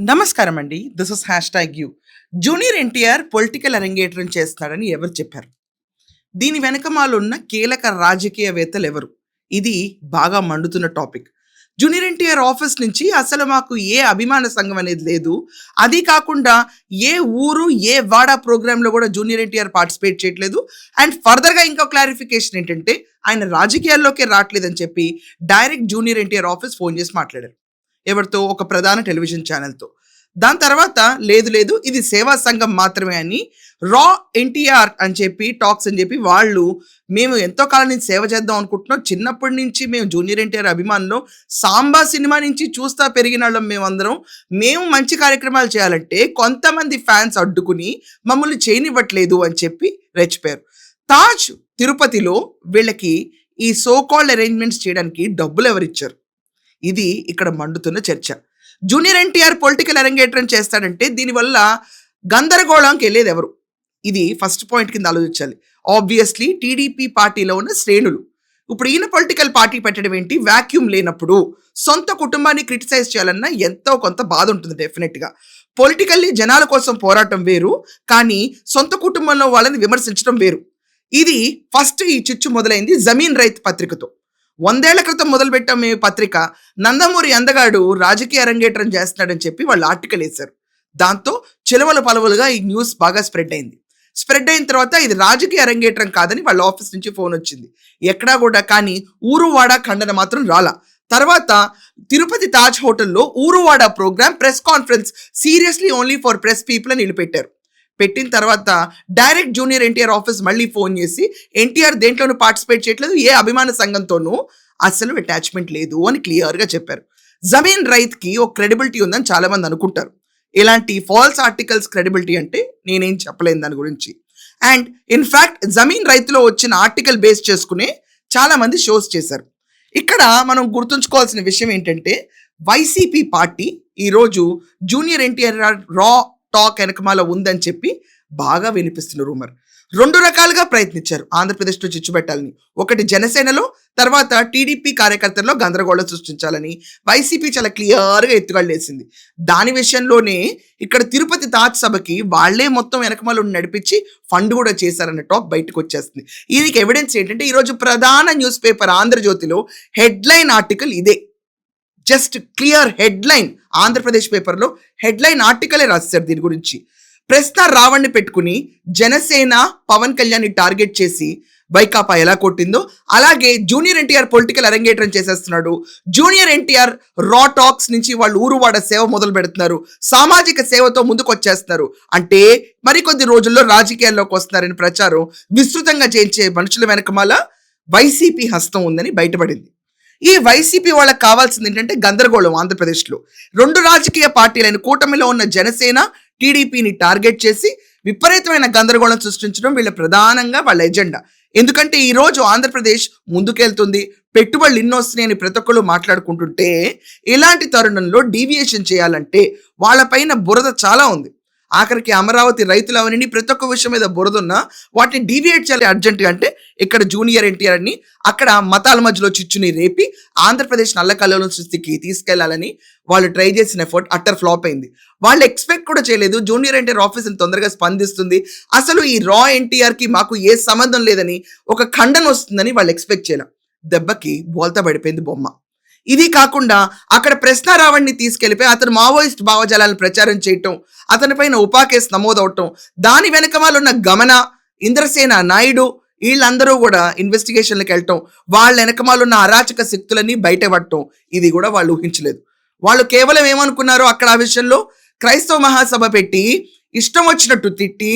నమస్కారం అండి. This is hashtag you. Junior NTR political అరంగేట్రం చేస్తున్నాడని ఎవరు చెప్పారు? దీని వెనకమాలున్న కీలక రాజకీయవేత్తలు ఎవరు? ఇది బాగా మండుతున్న టాపిక్. జూనియర్ ఎన్టీఆర్ ఆఫీస్ నుంచి అసలు మాకు ఏ అభిమాన సంఘం అనేది లేదు. అది కాకుండా ఏ ఊరు, ఏ వాడ ప్రోగ్రామ్‌లో కూడా జూనియర్ ఎన్టీఆర్ పార్టిసిపేట్ చేయట్లేదు. అండ్ ఫర్దర్‌గా ఇంకో క్లారిఫికేషన్ ఏంటంటే ఆయన రాజకీయాల్లోకే రావట్లేదని చెప్పి direct junior NTR office phone చేసి మాట్లాడారు. ఎవరితో? ఒక ప్రధాన టెలివిజన్ ఛానల్‌తో. దాని తర్వాత లేదు ఇది సేవా సంఘం మాత్రమే అని రా ఎన్టీఆర్ అని చెప్పి టాక్స్ అని చెప్పి వాళ్ళు మేము ఎంతో కాలం నుంచి సేవ చేద్దాం అనుకుంటున్నాం. చిన్నప్పటి నుంచి మేము జూనియర్ ఎన్టీఆర్ అభిమానులం. సాంబా సినిమా నుంచి చూస్తా పెరిగినోళ్ళం మేమందరం. మేము మంచి కార్యక్రమాలు చేయాలంటే కొంతమంది ఫ్యాన్స్ అడ్డుకుని మమ్మల్ని చేయనివ్వట్లేదు అని చెప్పి రెచ్చిపోయారు. తాజ్ తిరుపతిలో వీళ్ళకి ఈ సో కాల్డ్ అరేంజ్మెంట్స్ చేయడానికి డబ్బులు ఎవరిచ్చారు? ఇది ఇక్కడ మండుతున్న చర్చ. జూనియర్ ఎన్టీఆర్ పొలిటికల్ అరంగేట్రం చేస్తాడంటే దీనివల్ల గందరగోళంకి వెళ్ళేది ఎవరు? ఇది ఫస్ట్ పాయింట్ కింద ఆలోచించాలి. ఆబ్వియస్లీ టీడీపీ పార్టీలో ఉన్న శ్రేణులు. ఇప్పుడు ఈయన పొలిటికల్ పార్టీ పెట్టడం ఏంటి? వాక్యూమ్ లేనప్పుడు సొంత కుటుంబాన్ని క్రిటిసైజ్ చేయాలన్నా ఎంతో కొంత బాధ ఉంటుంది డెఫినెట్గా. పొలిటికల్లీ జనాల కోసం పోరాటం వేరు, కానీ సొంత కుటుంబంలో వాళ్ళని విమర్శించడం వేరు. ఇది ఫస్ట్ ఈ చిచ్చు మొదలైంది జమీన్ రైత్ పత్రికతో. 100 ఏళ్ల క్రితం మొదలుపెట్టాం మేము పత్రిక. నందమూరి అందగాడు రాజకీయ అరంగేట్రం చేస్తున్నాడని చెప్పి వాళ్ళు ఆర్టికల్ వేశారు. దాంతో చిలవలు పలవలుగా ఈ న్యూస్ బాగా స్ప్రెడ్ అయింది. స్ప్రెడ్ అయిన తర్వాత ఇది రాజకీయ అరంగేట్రం కాదని వాళ్ళ ఆఫీస్ నుంచి ఫోన్ వచ్చింది. ఎక్కడా కూడా కానీ ఊరువాడ ఖండన మాత్రం రాలా. తర్వాత తిరుపతి తాజ్ హోటల్లో ఊరువాడ program press conference seriously only for press people అని నిలిపెట్టారు. పెట్టిన తర్వాత డైరెక్ట్ జూనియర్ ఎన్టీఆర్ ఆఫీస్ మళ్ళీ ఫోన్ చేసి ఎన్టీఆర్ దేంట్లోనూ పార్టిసిపేట్ చేయట్లేదు, ఏ అభిమాన సంఘంతోనూ అసలు అటాచ్మెంట్ లేదు అని క్లియర్గా చెప్పారు. జమీన్ రైత్కి ఒక క్రెడిబిలిటీ ఉందని చాలా మంది అనుకుంటారు. ఇలాంటి ఫాల్స్ ఆర్టికల్స్ క్రెడిబిలిటీ అంటే నేనేం చెప్పలేను దాని గురించి. అండ్ ఇన్ఫ్యాక్ట్ జమీన్ రైత్లో వచ్చిన ఆర్టికల్ బేస్ చేసుకునే చాలా మంది షోస్ చేశారు. ఇక్కడ మనం గుర్తుంచుకోవాల్సిన విషయం ఏంటంటే వైసీపీ పార్టీ ఈరోజు జూనియర్ ఎన్టీఆర్ రా టాక్ వెనకమాల ఉందని చెప్పి బాగా వినిపిస్తున్న రూమర్. 2 రకాలుగా ప్రయత్నించారు ఆంధ్రప్రదేశ్లో చిచ్చు పెట్టాలని. ఒకటి జనసేనలో, తర్వాత టీడీపీ కార్యకర్తల్లో గందరగోళం సృష్టించాలని వైసీపీ చాలా క్లియర్గా ఎత్తుగడలేసింది. దాని విషయంలోనే ఇక్కడ తిరుపతి తాజ్ సభకి వాళ్లే మొత్తం వెనకమాల నడిపించి ఫండ్ కూడా చేశారన్న టాక్ బయటకు వచ్చేస్తుంది. దీనికి ఎవిడెన్స్ ఏంటంటే ఈరోజు ప్రధాన న్యూస్ పేపర్ ఆంధ్రజ్యోతిలో హెడ్లైన్ ఆర్టికల్ ఇదే. జస్ట్ క్లియర్ హెడ్లైన్ ఆంధ్రప్రదేశ్ పేపర్లో హెడ్లైన్ ఆర్టికలే రాశారు దీని గురించి. ప్రశ్న రావణ్ణి పెట్టుకుని జనసేన పవన్ కళ్యాణ్ టార్గెట్ చేసి వైకాపా ఎలా కొట్టిందో అలాగే జూనియర్ ఎన్టీఆర్ పొలిటికల్ అరంగేట్రం చేసేస్తున్నాడు. జూనియర్ ఎన్టీఆర్ రా టాక్స్ నుంచి వాళ్ళు ఊరువాడ సేవ మొదలు పెడుతున్నారు. సామాజిక సేవతో ముందుకు వచ్చేస్తున్నారు. అంటే మరికొద్ది రోజుల్లో రాజకీయాల్లోకి వస్తున్నారని ప్రచారం విస్తృతంగా చేయించే మనుషుల వెనకమాల వైసీపీ హస్తం ఉందని బయటపడింది. ఈ వైసీపీ వాళ్ళకి కావాల్సింది ఏంటంటే గందరగోళం. ఆంధ్రప్రదేశ్లో 2 రాజకీయ పార్టీలైన కూటమిలో ఉన్న జనసేన టీడీపీని టార్గెట్ చేసి విపరీతమైన గందరగోళం సృష్టించడం వీళ్ళ ప్రధానంగా వాళ్ళ ఎజెండా. ఎందుకంటే ఈరోజు ఆంధ్రప్రదేశ్ ముందుకెళ్తుంది, పెట్టుబడులు ఎన్నో వస్తున్నాయని ప్రతి ఒక్కరు మాట్లాడుకుంటుంటే ఇలాంటి తరుణంలో డీవియేషన్ చేయాలంటే వాళ్ళపైన బురద చాలా ఉంది. ఆఖరికి అమరావతి రైతులు అవన్నీ ప్రతి ఒక్క విషయం మీద బురదున్నా వాటిని డీవియేట్ చేయాలి అర్జెంటుగా. అంటే ఇక్కడ జూనియర్ ఎన్టీఆర్ అని అక్కడ మతాల మధ్యలో చిచ్చుని రేపి ఆంధ్రప్రదేశ్ నల్లకల్లోలం స్థితికి తీసుకెళ్లాలని వాళ్ళు ట్రై చేసిన ఎఫర్ట్ అట్టర్ ఫ్లాప్ అయింది. వాళ్ళు ఎక్స్పెక్ట్ కూడా చేయలేదు జూనియర్ ఎన్టీఆర్ ఆఫీస్ తొందరగా స్పందిస్తుంది, అసలు ఈ రా ఎన్టీఆర్కి మాకు ఏ సంబంధం లేదని ఒక ఖండన వస్తుందని వాళ్ళు ఎక్స్పెక్ట్ చేయలే. దెబ్బకి బోల్తా పడిపోయింది బొమ్మ. ఇది కాకుండా అక్కడ ప్రశ్న రావణ్ణి తీసుకెళ్లిపోయి అతను మావోయిస్ట్ భావజాలను ప్రచారం చేయటం, అతనిపైన ఉపా కేసు నమోదవటం, దాని వెనకమాల ఉన్న గమన, ఇంద్రసేన నాయుడు వీళ్ళందరూ కూడా ఇన్వెస్టిగేషన్లకు వెళ్ళటం, వాళ్ళ వెనకమాల ఉన్న అరాచక శక్తులన్నీ బయటపడటం, ఇది కూడా వాళ్ళు ఊహించలేదు. వాళ్ళు కేవలం ఏమనుకున్నారో అక్కడ ఆ విషయంలో క్రైస్తవ మహాసభ పెట్టి ఇష్టం వచ్చినట్టు తిట్టి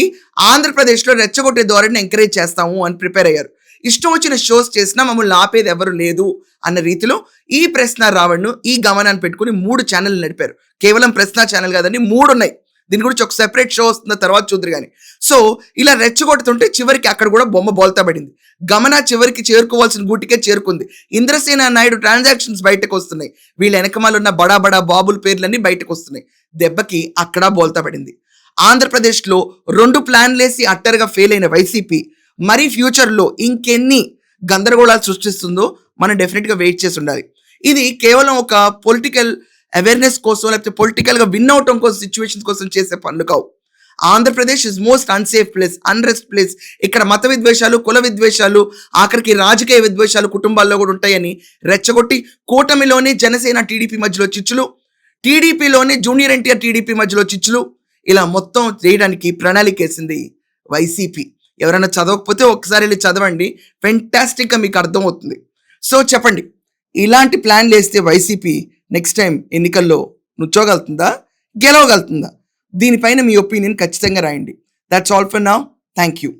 ఆంధ్రప్రదేశ్లో రెచ్చగొట్టే ధోరణిని ఎంకరేజ్ చేస్తాము అని ప్రిపేర్ అయ్యారు. ఇష్టం వచ్చిన షోస్ చేసినా మమ్మల్ని ఆపేది ఎవరు లేదు అన్న రీతిలో ఈ ప్రశ్న రావణ్ను ఈ గమనాన్ని పెట్టుకుని 3 ఛానళ్ళు నడిపారు. కేవలం ప్రశ్న ఛానల్ కాదండి, 3 ఉన్నాయి. దీని గురించి ఒక సెపరేట్ షో వస్తున్న తర్వాత చూద్దరు కానీ. సో ఇలా రెచ్చగొడుతుంటే చివరికి అక్కడ కూడా బొమ్మ బోల్తా పడింది. గమన చివరికి చేరుకోవాల్సిన గూటికే చేరుకుంది. ఇంద్రసేన నాయుడు ట్రాన్సాక్షన్స్ బయటకు వస్తున్నాయి. వీళ్ళ వెనకమాల ఉన్న బడా బడా బాబుల పేర్లన్నీ బయటకు వస్తున్నాయి. దెబ్బకి అక్కడ బోల్తా పడింది. ఆంధ్రప్రదేశ్లో 2 ప్లాన్లేసి అట్టర్గా ఫెయిల్ అయిన వైసీపీ మరి ఫ్యూచర్లో ఇంకెన్ని గందరగోళాలు సృష్టిస్తుందో మనం డెఫినెట్గా వెయిట్ చేసి ఉండాలి. ఇది కేవలం ఒక పొలిటికల్ అవేర్నెస్ కోసం లేకపోతే పొలిటికల్గా విన్ అవటం కోసం సిచ్యువేషన్స్ కోసం చేసే పనులు కావు. Andhra Pradesh is most unsafe place, unrest place. ఇక్కడ మత విద్వేషాలు, కుల విద్వేషాలు, ఆఖరికి రాజకీయ విద్వేషాలు కుటుంబాల్లో కూడా ఉంటాయని రెచ్చగొట్టి కూటమిలోనే జనసేన టీడీపీ మధ్యలో చిచ్చులు, టీడీపీలోనే జూనియర్ ఎన్టీఆర్ టీడీపీ మధ్యలో చిచ్చులు, ఇలా మొత్తం చేయడానికి ప్రణాళిక వేసింది వైసీపీ. ఎవరైనా చదవకపోతే ఒకసారి వెళ్ళి చదవండి, ఫెంటాస్టిక్గా మీకు అర్థమవుతుంది. సో చెప్పండి, ఇలాంటి ప్లాన్లు వేస్తే వైసీపీ నెక్స్ట్ టైం ఎన్నికల్లో నుంచోగలుగుతుందా, గెలవగలుగుతుందా? దీనిపైన మీ ఒపీనియన్ ఖచ్చితంగా రాయండి. That's all for now. Thank you.